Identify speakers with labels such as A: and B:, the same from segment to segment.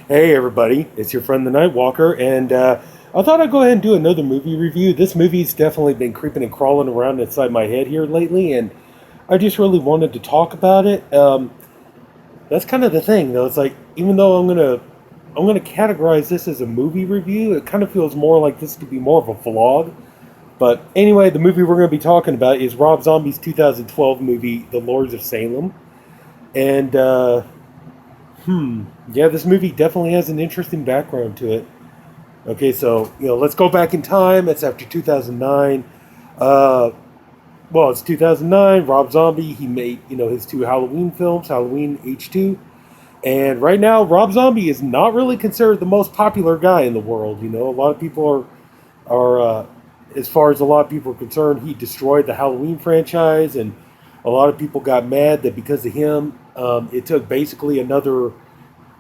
A: Hey everybody, it's your friend the Nightwalker, and I thought I'd go ahead and do another movie review. This movie's definitely been creeping and crawling around inside my head here lately, and I just really wanted to talk about it. That's kind of the thing, though. It's like even though I'm gonna categorize this as a movie review, it kind of feels more like this could be more of a vlog. But anyway, the movie we're going to be talking about is Rob Zombie's 2012 movie, The Lords of Salem, and yeah, this movie definitely has an interesting background to it. Okay, so let's go back in time. It's after 2009. Uh, well, it's 2009. Rob Zombie, he made his two Halloween films, Halloween H2, and right now Rob Zombie is not really considered the most popular guy in the world. A lot of people are as far as a lot of people are concerned, he destroyed the Halloween franchise, and a lot of people got mad that because of him, it took basically another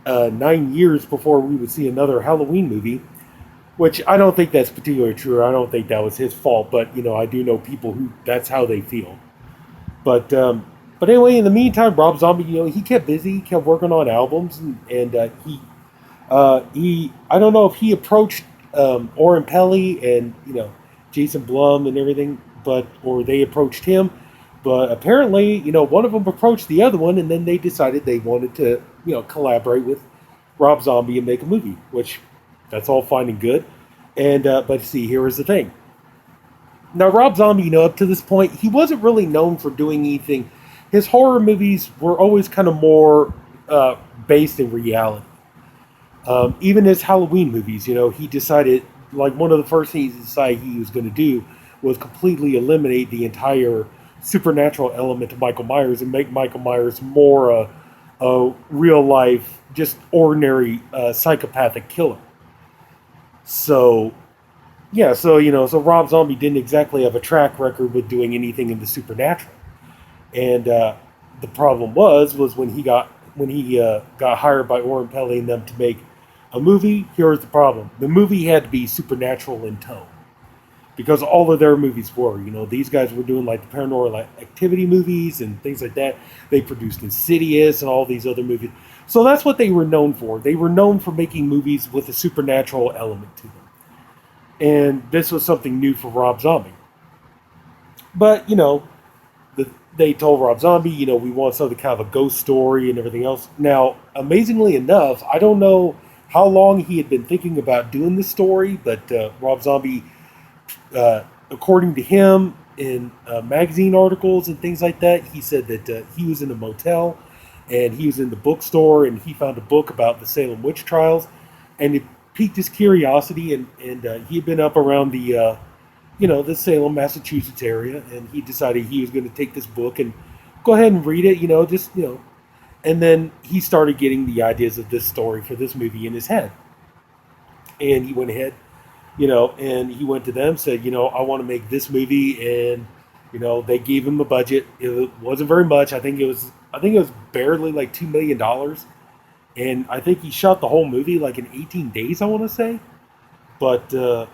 A: 9 years before we would see another Halloween movie. Which I don't think that's particularly true. I don't think that was his fault, but I do know people who that's how they feel. But anyway, in the meantime, Rob Zombie, he kept busy, he kept working on albums, and he I don't know if he approached Oren Pelly and Jason Blum and everything, or they approached him, but apparently one of them approached the other one, and then they decided they wanted to collaborate with Rob Zombie and make a movie, which that's all fine and good. And but see, here is the thing. Now, Rob Zombie, up to this point, he wasn't really known for doing anything. His horror movies were always kind of more based in reality. Even his Halloween movies, he decided, like, one of the first things he decided he was going to do was completely eliminate the entire supernatural element of Michael Myers and make Michael Myers more a real life, just ordinary psychopathic killer. So, yeah, so Rob Zombie didn't exactly have a track record with doing anything in the supernatural, and the problem was when he got hired by Oren Peli and them to make a movie. Here was the problem: the movie had to be supernatural in tone because all of their movies were. These guys were doing like the Paranormal Activity movies and things like that. They produced Insidious and all these other movies. So that's what they were known for. They were known for making movies with a supernatural element to them. And this was something new for Rob Zombie. But, they told Rob Zombie, we want something kind of a ghost story and everything else. Now, amazingly enough, I don't know how long he had been thinking about doing this story, but Rob Zombie, according to him, in magazine articles and things like that, he said that he was in a motel and he was in the bookstore and he found a book about the Salem witch trials, and it piqued his curiosity, and he had been up around the Salem, Massachusetts area, and he decided he was going to take this book and go ahead and read it, and then he started getting the ideas of this story for this movie in his head, and he went ahead, and he went to them, said, I want to make this movie, and they gave him a budget. It wasn't very much. I think it was barely like $2 million, and I think he shot the whole movie like in 18 days. I want to say, but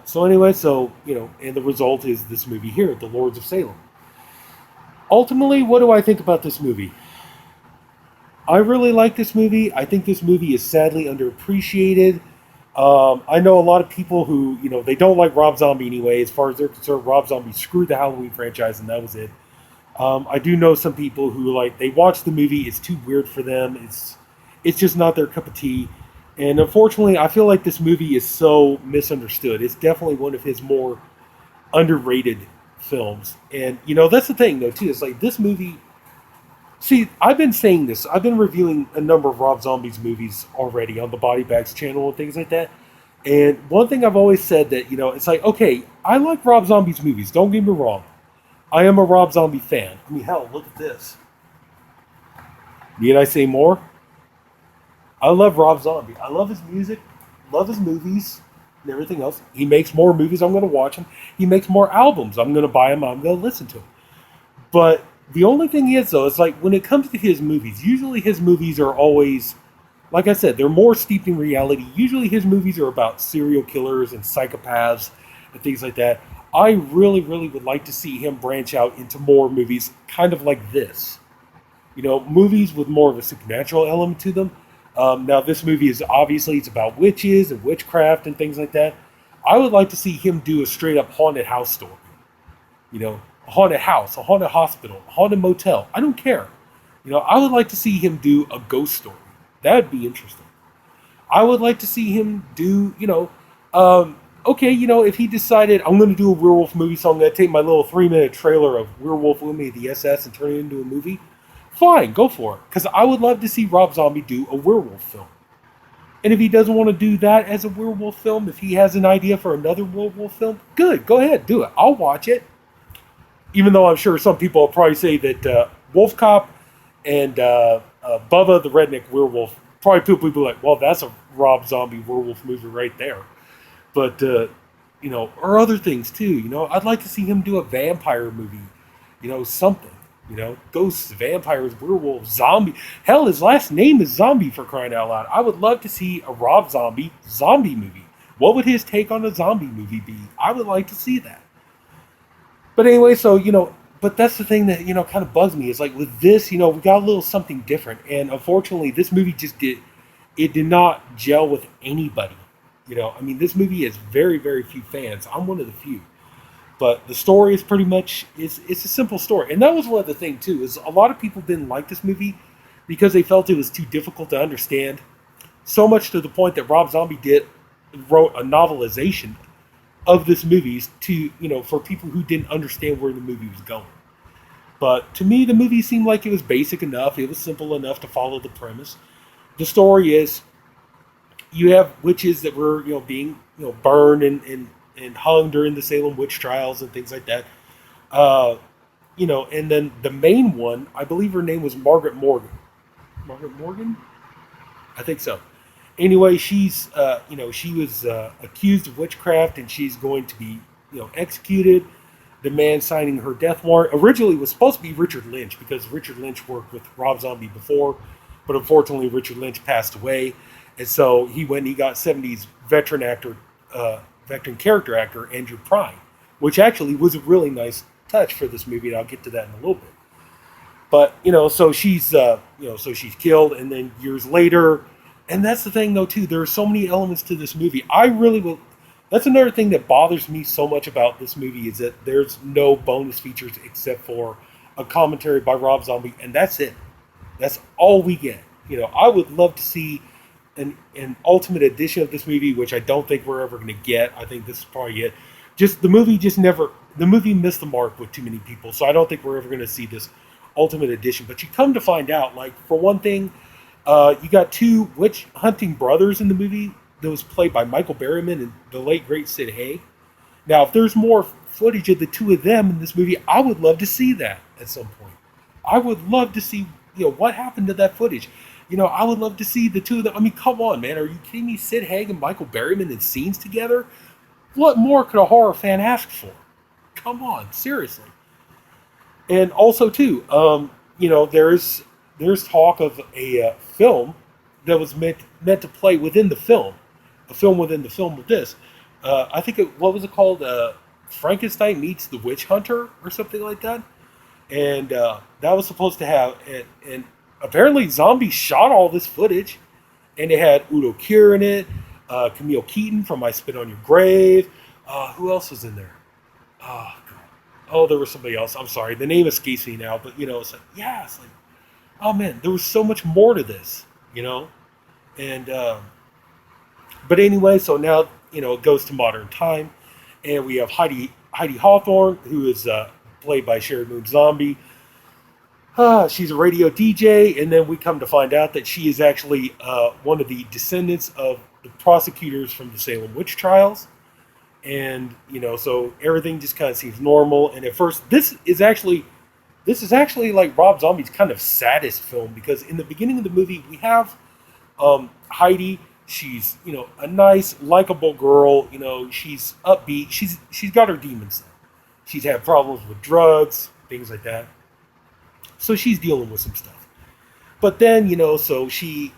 A: so anyway, and the result is this movie here, The Lords of Salem. Ultimately, what do I think about this movie? I really like this movie. I think this movie is sadly underappreciated. I know a lot of people who, they don't like Rob Zombie anyway. As far as they're concerned, Rob Zombie screwed the Halloween franchise, and that was it. I do know some people who they watch the movie. It's too weird for them. It's just not their cup of tea. And unfortunately, I feel like this movie is so misunderstood. It's definitely one of his more underrated films. And that's the thing though too. It's like this movie. See, I've been saying this. I've been reviewing a number of Rob Zombie's movies already on the Body Bags channel and things like that. And one thing I've always said that, it's like, okay, I like Rob Zombie's movies. Don't get me wrong. I am a Rob Zombie fan. I mean, hell, look at this. Need I say more? I love Rob Zombie. I love his music, love his movies, and everything else. He makes more movies. I'm going to watch them. He makes more albums. I'm going to buy them. I'm going to listen to them. But the only thing is, though, it's like when it comes to his movies, usually his movies are always, like I said, they're more steeped in reality. Usually his movies are about serial killers and psychopaths and things like that. I really, really would like to see him branch out into more movies kind of like this. Movies with more of a supernatural element to them. Now, this movie is obviously it's about witches and witchcraft and things like that. I would like to see him do a straight up haunted house story. You know, a haunted house, a haunted hospital, a haunted motel. I don't care. You know, I would like to see him do a ghost story. That'd be interesting. I would like to see him do, okay, if he decided I'm going to do a werewolf movie, so I'm going to take my little 3-minute trailer of Werewolf with Me, the SS, and turn it into a movie, fine, go for it. Because I would love to see Rob Zombie do a werewolf film. And if he doesn't want to do that as a werewolf film, if he has an idea for another werewolf film, good, go ahead, do it. I'll watch it. Even though I'm sure some people will probably say that Wolf Cop and Bubba the Redneck Werewolf, probably people will be like, well, that's a Rob Zombie werewolf movie right there. But, or other things too. I'd like to see him do a vampire movie, something. Ghosts, vampires, werewolves, zombie. Hell, his last name is Zombie, for crying out loud. I would love to see a Rob Zombie movie. What would his take on a zombie movie be? I would like to see that. But anyway, so, but that's the thing that, kind of bugs me. Is like with this, we got a little something different. And unfortunately, this movie it did not gel with anybody. This movie has very, very few fans. I'm one of the few. But the story is pretty much, it's a simple story. And that was one of the things, too, is a lot of people didn't like this movie because they felt it was too difficult to understand. So much to the point that Rob Zombie wrote a novelization of this movie to, for people who didn't understand where the movie was going. But to me, the movie seemed like it was basic enough. It was simple enough to follow the premise. The story is, you have witches that were, being, burned and hung during the Salem witch trials and things like that. And then the main one, I believe her name was Margaret Morgan. Margaret Morgan? I think so. Anyway, she's, she was accused of witchcraft and she's going to be, executed. The man signing her death warrant originally was supposed to be Richard Lynch because Richard Lynch worked with Rob Zombie before, but unfortunately Richard Lynch passed away. And so he went and he got 70s veteran character actor Andrew Prine, which actually was a really nice touch for this movie, and I'll get to that in a little bit. But so she's she's killed, and then years later, and that's the thing though too. There are so many elements to this movie. I really will. That's another thing that bothers me so much about this movie is that there's no bonus features except for a commentary by Rob Zombie, and that's it. That's all we get. I would love to see an ultimate edition of this movie, which I don't think we're ever going to get. I think this is probably it. The movie missed the mark with too many people, so I don't think we're ever going to see this ultimate edition. But you come to find out, like, for one thing, you got two witch hunting brothers in the movie that was played by Michael Berryman and the late, great Sid Haig. Now, if there's more footage of the two of them in this movie, I would love to see that at some point. I would love to see, what happened to that footage. I would love to see the two of them. Come on, man. Are you kidding me? Sid Haig and Michael Berryman in scenes together? What more could a horror fan ask for? Come on, seriously. And also, too, there's talk of a film that was meant to play within the film. A film within the film with this. I think what was it called? Frankenstein Meets the Witch Hunter or something like that. And that was supposed to have... And apparently Zombie shot all this footage, and it had Udo Kier in it, Camille Keaton from I Spit on Your Grave. Who else was in there? Oh, God. Oh, there was somebody else. I'm sorry. The name escapes me now, but, it's like, yeah, it's like, oh, man, there was so much more to this, And, but anyway, so now, it goes to modern time, and we have Heidi Hawthorne, who is played by Sherry Moon Zombie. She's a radio DJ, and then we come to find out that she is actually one of the descendants of the prosecutors from the Salem witch trials. And, so everything just kind of seems normal. And at first, this is actually like Rob Zombie's kind of saddest film, because in the beginning of the movie, we have Heidi. She's, a nice, likable girl. She's upbeat. She's got her demons, though. She's had problems with drugs, things like that. So she's dealing with some stuff. But then, so she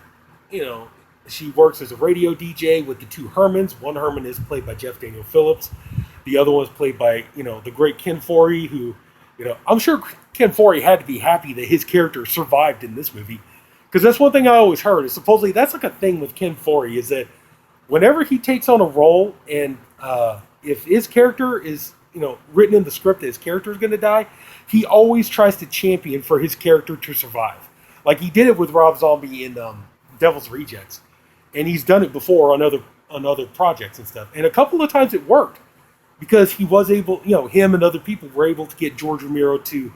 A: works as a radio DJ with the two Hermans. One Herman is played by Jeff Daniel Phillips. The other one is played by, the great Ken Foree, who, I'm sure Ken Foree had to be happy that his character survived in this movie, Because that's one thing I always heard is supposedly that's like a thing with Ken Foree is that whenever he takes on a role and if his character is written in the script that his character is going to die, he always tries to champion for his character to survive. Like he did it with Rob Zombie in Devil's Rejects, and he's done it before on other projects and stuff. And a couple of times it worked because he was able, him and other people were able to get George Romero to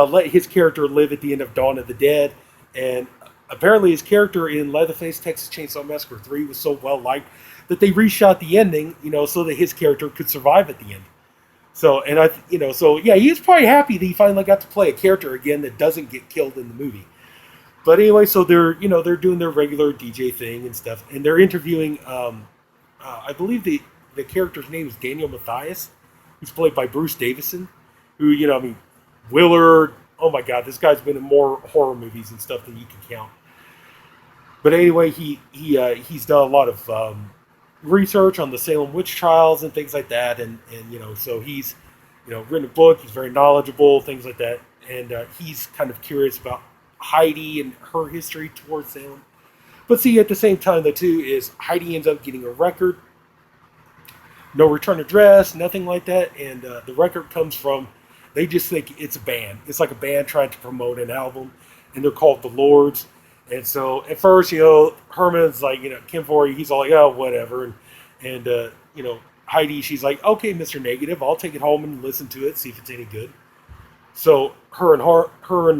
A: let his character live at the end of Dawn of the Dead. And apparently his character in Leatherface Texas Chainsaw Massacre 3 was so well liked that they reshot the ending, so that his character could survive at the end. So, and he was probably happy that he finally got to play a character again that doesn't get killed in the movie. But anyway, so they're doing their regular DJ thing and stuff, and they're interviewing. I believe the character's name is Daniel Mathias, who's played by Bruce Davison, who Willard. Oh my God, this guy's been in more horror movies and stuff than you can count. But anyway, he's done a lot of research on the Salem witch trials and things like that, and so he's written a book. He's very knowledgeable, things like that, and he's kind of curious about Heidi and her history towards Salem. But see, at the same time, though, too, is Heidi ends up getting a record. No return address, nothing like that. And the record comes from, they just think it's a band. It's like a band trying to promote an album. And they're called the Lords. And so at first, Herman's like, Kim Foree, he's all like, oh, whatever. And Heidi, she's like, okay, Mr. Negative, I'll take it home and listen to it, see if it's any good. So her and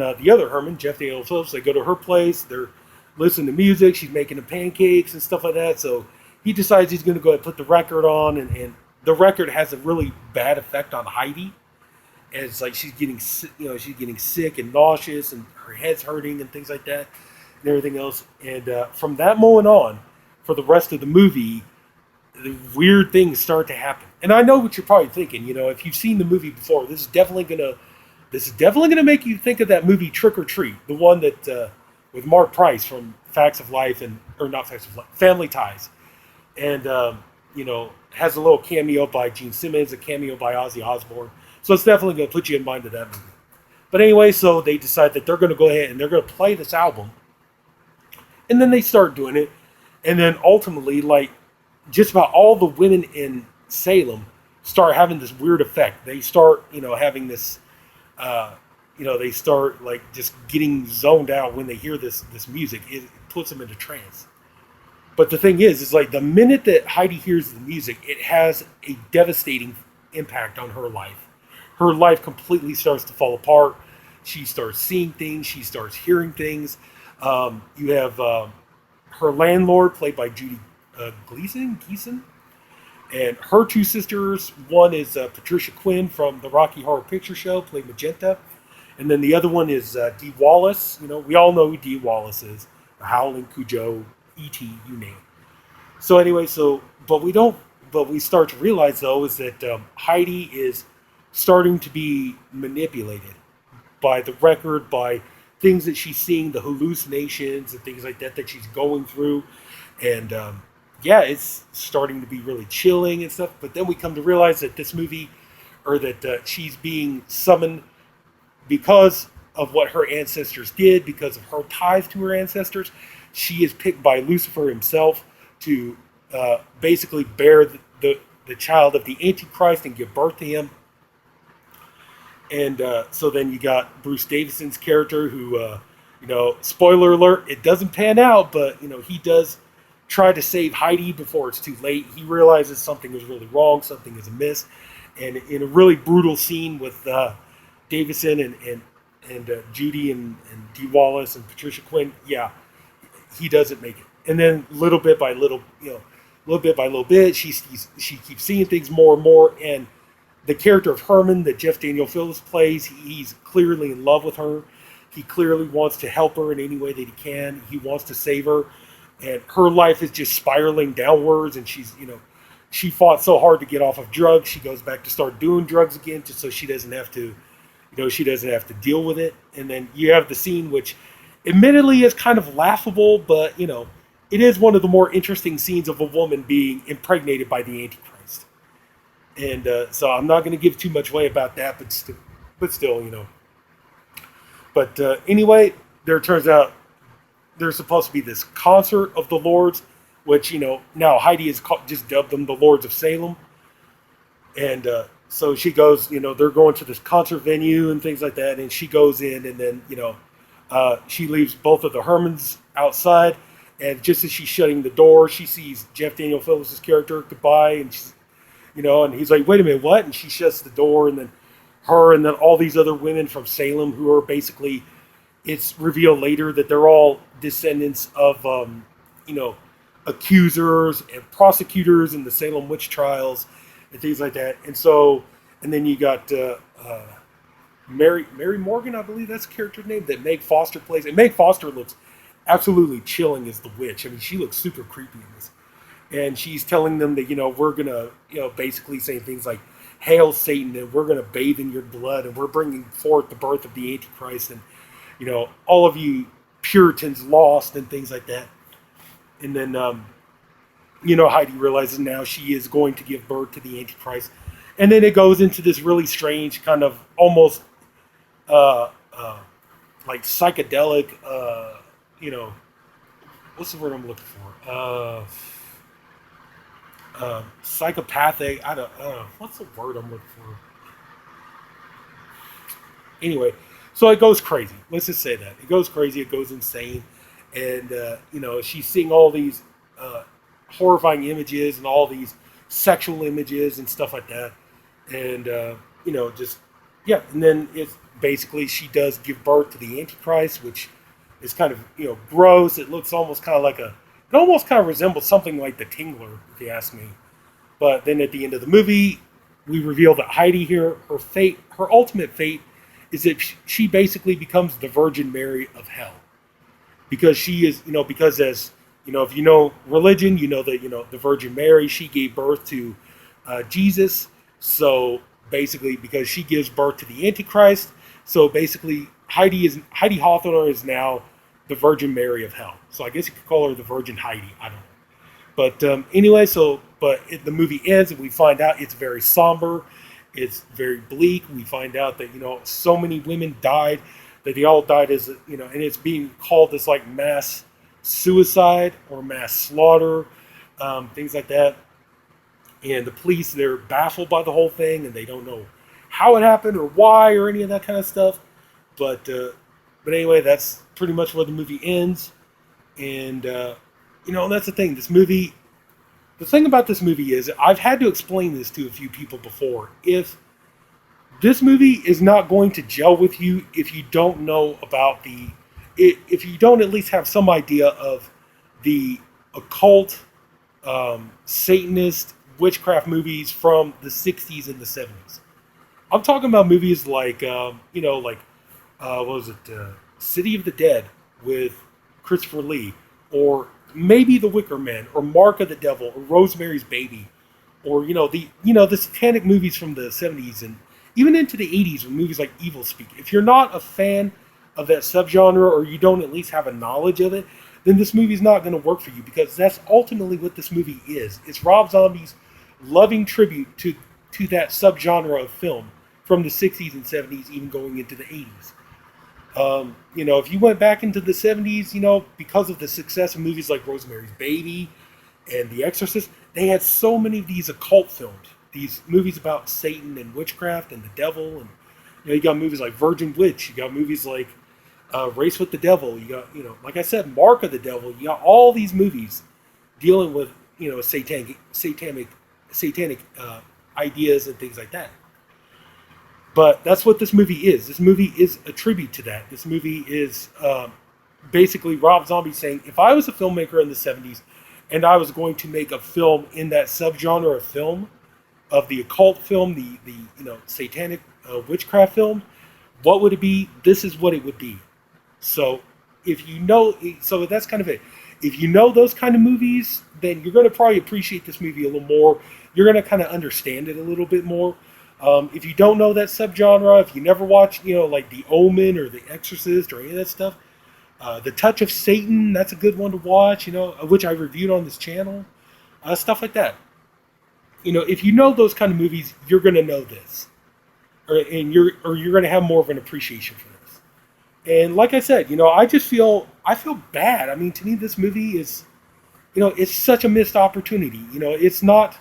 A: the other Herman, Jeff Daniel Phillips, they go to her place. They're listening to music. She's making the pancakes and stuff like that. So he decides he's going to go ahead and put the record on, and the record has a really bad effect on Heidi. And it's like she's getting sick and nauseous, and her head's hurting and things like that, and everything else. And from that moment on, for the rest of the movie, the weird things start to happen. And I know what you're probably thinking. If you've seen the movie before, this is definitely gonna make you think of that movie Trick or Treat, the one that with Mark Price from Facts of Life Family Ties, and has a little cameo by Gene Simmons, a cameo by Ozzy Osbourne. So it's definitely gonna put you in mind of that movie. But anyway, so they decide that they're gonna go ahead and they're gonna play this album, and then they start doing it, and then ultimately, like just about all the women in Salem start having this weird effect. They start, having this. They start like just getting zoned out when they hear this music. It puts them into trance. But the thing is like the minute that Heidi hears the music, it has a devastating impact on her life. Her life completely starts to fall apart. She starts seeing things. She starts hearing things. You have her landlord, played by Judy Gleason, and her two sisters. One is Patricia Quinn from the Rocky Horror Picture Show, played Magenta. And then the other one is Dee Wallace. We all know who Dee Wallace is. Howling, Cujo, E.T., you name it. So anyway, but we start to realize, though, is that Heidi is starting to be manipulated by the record, by things that she's seeing, the hallucinations and things like that she's going through. And it's starting to be really chilling and stuff. But then we come to realize that this movie, or that she's being summoned because of what her ancestors did, because of her ties to her ancestors. She is picked by Lucifer himself to basically bear the child of the Antichrist and give birth to him. And so then you got Bruce Davison's character who, spoiler alert, it doesn't pan out, but, he does try to save Heidi before it's too late. He realizes something is really wrong, something is amiss. And in a really brutal scene with Davison and Judy and Dee Wallace and Patricia Quinn, he doesn't make it. And then little bit by little bit, she keeps seeing things more and more. And the character of Herman that Jeff Daniel Phillips plays, he's clearly in love with her. He clearly wants to help her in any way that he can. He wants to save her. And her life is just spiraling downwards. And she's, she fought so hard to get off of drugs. She goes back to start doing drugs again just so she doesn't have to, she doesn't have to deal with it. And then you have the scene, which admittedly is kind of laughable, but, it is one of the more interesting scenes of a woman being impregnated by the Antichrist. And so I'm not going to give too much away about that, but still, But anyway, there turns out there's supposed to be this concert of the Lords, which now Heidi has just dubbed them the Lords of Salem, and so she goes. They're going to this concert venue and things like that, and she goes in, and then she leaves both of the Hermans outside, and just as she's shutting the door, she sees Jeff Daniel Phillips' character goodbye, and she's and he's like, "Wait a minute, what?" And she shuts the door, and then her and then all these other women from Salem who are basically, it's revealed later that they're all descendants of accusers and prosecutors in the Salem witch trials and things like that. And then you got Mary Morgan, I believe that's the character's name, that Meg Foster plays. And Meg Foster looks absolutely chilling as the witch. I mean, she looks super creepy in this. And she's telling them that, we're going to, basically saying things like, "Hail Satan, and we're going to bathe in your blood, and we're bringing forth the birth of the Antichrist, and, all of you Puritans lost," and things like that. And then, Heidi realizes now she is going to give birth to the Antichrist. And then it goes into this really strange kind of almost like psychedelic, what's the word I'm looking for? Psychopathic. I don't know. What's the word I'm looking for? Anyway, so it goes crazy. Let's just say that. It goes crazy. It goes insane. And, she's seeing all these horrifying images and all these sexual images and stuff like that. And, yeah. And then it's basically she does give birth to the Antichrist, which is kind of, gross. It looks almost kind of like it almost kind of resembles something like the Tingler, if you ask me. But then at the end of the movie, we reveal that Heidi here, her ultimate fate is that she basically becomes the Virgin Mary of hell. Because she is, because as, if you know religion, that, the Virgin Mary, she gave birth to Jesus. So basically, because she gives birth to the Antichrist, so basically Heidi Hawthorne is now the Virgin Mary of hell. So I guess you could call her the Virgin Heidi. I don't know. But anyway, the movie ends and we find out it's very somber. It's very bleak. We find out that, so many women died, that they all died as, and it's being called this like mass suicide or mass slaughter, things like that. And the police, they're baffled by the whole thing and they don't know how it happened or why or any of that kind of stuff. But anyway, that's pretty much where the movie ends. And, that's the thing. The thing about this movie is I've had to explain this to a few people before. If this movie is not going to gel with you if you don't know about if you don't at least have some idea of the occult, Satanist, witchcraft movies from the 60s and the 70s. I'm talking about movies like, what was it, City of the Dead with Christopher Lee, or maybe The Wicker Man, or Mark of the Devil, or Rosemary's Baby, or the satanic movies from the 70s and even into the 80s with movies like Evil Speak. If you're not a fan of that subgenre, or you don't at least have a knowledge of it, then this movie's not going to work for you, because that's ultimately what this movie is. It's Rob Zombie's loving tribute to that subgenre of film from the 60s and 70s, even going into the 80s. If you went back into the 70s, because of the success of movies like Rosemary's Baby and The Exorcist, they had so many of these occult films, these movies about Satan and witchcraft and the devil. And, you got movies like Virgin Witch. You got movies like Race with the Devil. You got, like I said, Mark of the Devil. You got all these movies dealing with, satanic ideas and things like that. But that's what this movie is. This movie is a tribute to that. This movie is basically Rob Zombie saying, if I was a filmmaker in the 70s and I was going to make a film in that subgenre of film, of the occult film, the satanic witchcraft film, what would it be? This is what it would be. So so that's kind of it. If you know those kind of movies, then you're going to probably appreciate this movie a little more. You're going to kind of understand it a little bit more. If you don't know that subgenre, if you never watched, like The Omen or The Exorcist or any of that stuff, The Touch of Satan, that's a good one to watch, which I reviewed on this channel, stuff like that. If you know those kind of movies, you're going to know this, or you're going to have more of an appreciation for this. And like I said, I feel bad. I mean, to me, this movie is, it's such a missed opportunity. It's not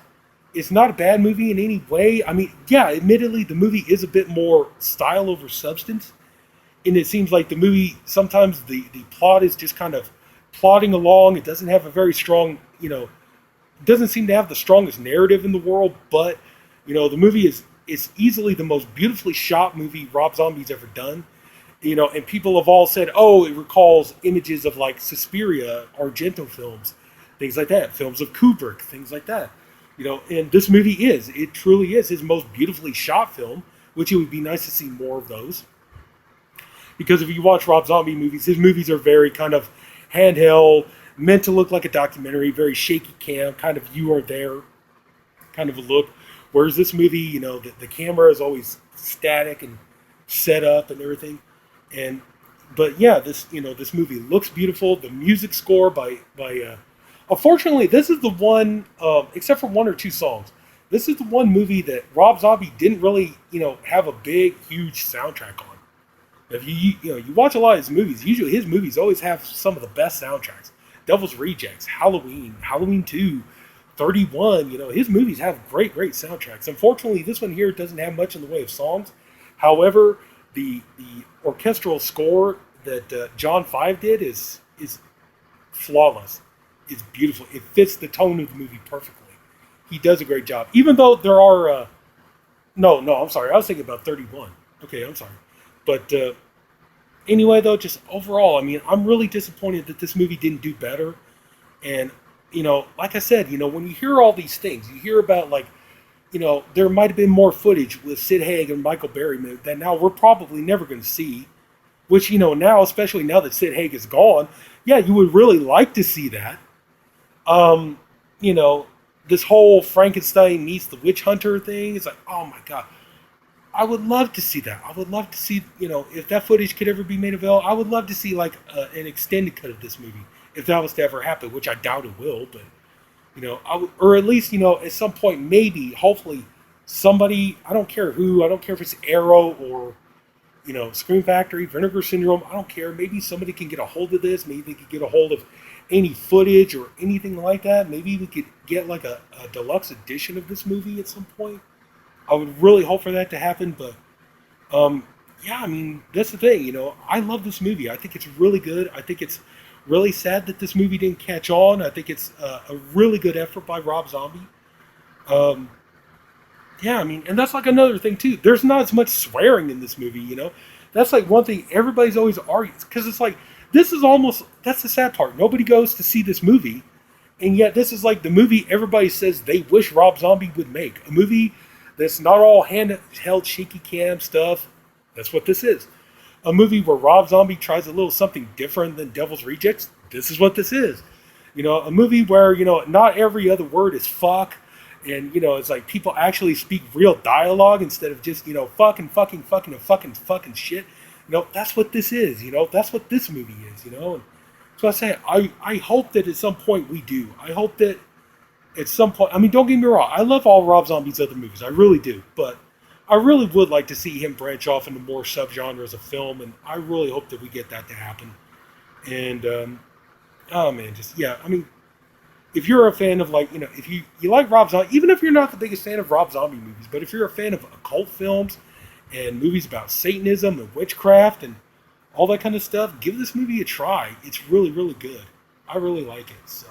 A: a bad movie in any way. I mean, yeah, admittedly, the movie is a bit more style over substance, and it seems like the movie sometimes the plot is just kind of plodding along. It doesn't have a very strong, it doesn't seem to have the strongest narrative in the world. But the movie is easily the most beautifully shot movie Rob Zombie's ever done. And people have all said, oh, it recalls images of like Suspiria, Argento films, things like that, films of Kubrick, things like that. And this movie it truly is his most beautifully shot film, which it would be nice to see more of those. Because if you watch Rob Zombie movies, his movies are very kind of handheld, meant to look like a documentary, very shaky cam, kind of you are there kind of a look. Whereas this movie, the camera is always static and set up and everything. And but yeah, this movie looks beautiful. The music score by unfortunately, this is the one, except for one or two songs, this is the one movie that Rob Zombie didn't really, have a big, huge soundtrack on. If you watch a lot of his movies, usually his movies always have some of the best soundtracks. Devil's Rejects, Halloween, Halloween 2, 31, his movies have great, great soundtracks. Unfortunately, this one here doesn't have much in the way of songs. However, the orchestral score that John Five did is flawless. It's beautiful. It fits the tone of the movie perfectly. He does a great job. Even though there are no, I'm sorry. I was thinking about 31. Okay, I'm sorry. But anyway, though, just overall, I mean, I'm really disappointed that this movie didn't do better. And, like I said, when you hear all these things, you hear about, like, there might have been more footage with Sid Haig and Michael Berry that now we're probably never going to see. Which, now, especially now that Sid Haig is gone, yeah, you would really like to see that. This whole Frankenstein meets the witch hunter thing. It's like, oh my God. I would love to see that. I would love to see, if that footage could ever be made available, I would love to see like an extended cut of this movie, if that was to ever happen, which I doubt it will, but, or at least, at some point, maybe, hopefully, somebody, I don't care who, I don't care if it's Arrow or, Scream Factory, Vinegar Syndrome, I don't care. Maybe somebody can get a hold of this. Maybe they could get a hold of any footage or anything like that. Maybe we could get like a deluxe edition of this movie at some point. I would really hope for that to happen, but yeah, I mean, that's the thing, I love this movie. I think it's really good. I think it's really sad that this movie didn't catch on. I think it's a really good effort by Rob Zombie. Yeah, I mean, and that's like another thing too. There's not as much swearing in this movie, That's like one thing everybody's always argues, because it's like, that's the sad part. Nobody goes to see this movie, and yet this is like the movie everybody says they wish Rob Zombie would make. A movie that's not all handheld shaky cam stuff. That's what this is. A movie where Rob Zombie tries a little something different than Devil's Rejects. This is what this is. A movie where, not every other word is fuck. And, it's like people actually speak real dialogue instead of just, fucking, fucking, fucking, and fucking shit. That's what this is. That's what this movie is, And so I say, I hope that at some point we do. I hope that at some point, I mean, don't get me wrong, I love all Rob Zombie's other movies, I really do, but I really would like to see him branch off into more subgenres of film, and I really hope that we get that to happen. And, oh man, I mean, if you're a fan of, like, if you like Rob Zombie, even if you're not the biggest fan of Rob Zombie movies, but if you're a fan of occult films and movies about Satanism and witchcraft and all that kind of stuff, give this movie a try. It's really, really good. I really like it, so.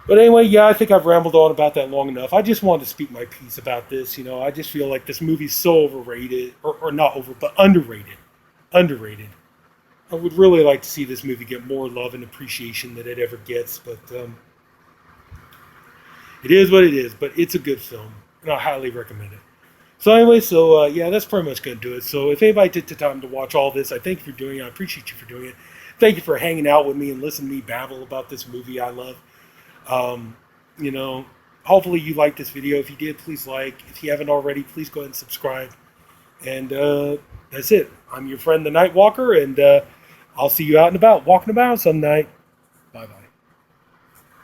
A: But anyway, yeah, I think I've rambled on about that long enough. I just wanted to speak my piece about this. I just feel like this movie's so overrated, or not over, but underrated. Underrated. I would really like to see this movie get more love and appreciation than it ever gets, but it is what it is. But it's a good film, and I highly recommend it. So anyway, yeah, that's pretty much going to do it. So if anybody took the time to watch all this, I thank you for doing it. I appreciate you for doing it. Thank you for hanging out with me and listening to me babble about this movie I love. Hopefully you liked this video. If you did, please like. If you haven't already, please go ahead and subscribe. And that's it. I'm your friend, the Night Walker, and I'll see you out and about, walking about some night.